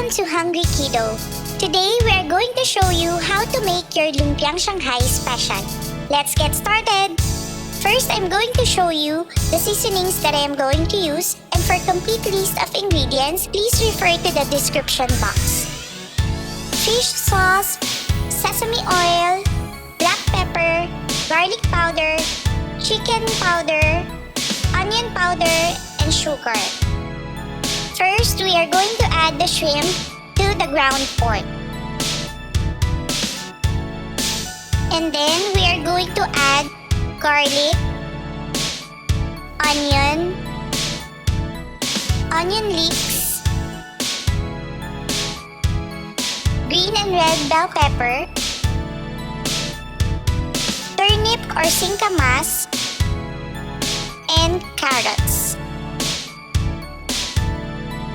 Welcome to Hungry Kiddo. Today we are going to show you how to make your Lumpiang Shanghai special. Let's get started! First, I'm going to show you the seasonings that I am going to use, and for complete list of ingredients, please refer to the description box. Fish sauce, sesame oil, black pepper, garlic powder, chicken powder, onion powder, and sugar. First, we are going to add the shrimp to the ground pork. And then, we are going to add garlic, onion leeks, green and red bell pepper, turnip or singkamas, and carrots.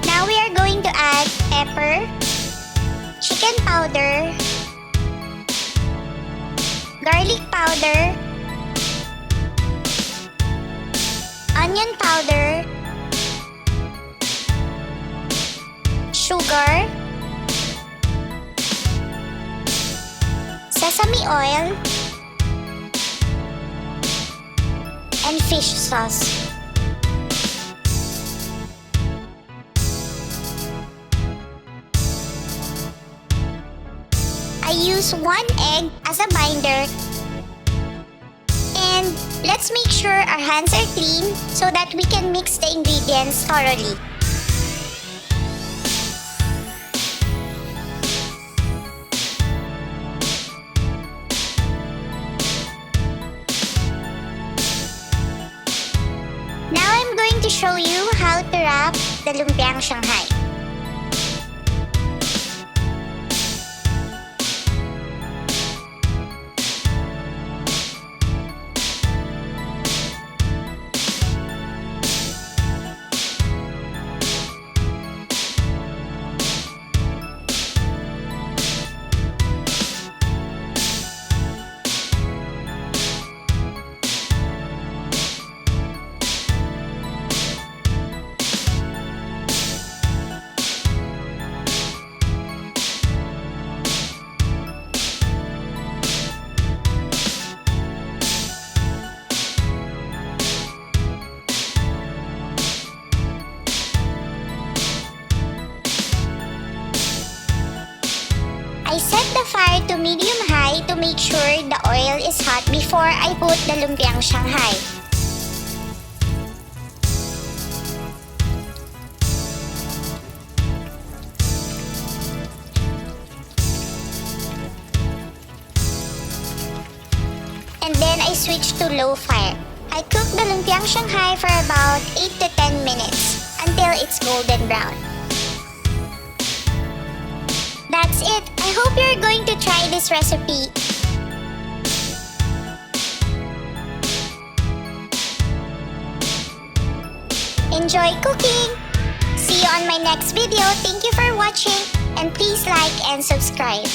Now we are going to add pepper, chicken powder, garlic powder, onion powder, sugar, sesame oil, and fish sauce. I use 1 egg as a binder. And let's make sure our hands are clean so that we can mix the ingredients thoroughly. Now I'm going to show you how to wrap the Lumpiang Shanghai. I set the fire to medium-high to make sure the oil is hot before I put the Lumpiang Shanghai. And then I switch to low fire. I cook the Lumpiang Shanghai for about 8 to 10 minutes until it's golden brown. That's it! I hope you're going to try this recipe. Enjoy cooking! See you on my next video. Thank you for watching, and please like and subscribe.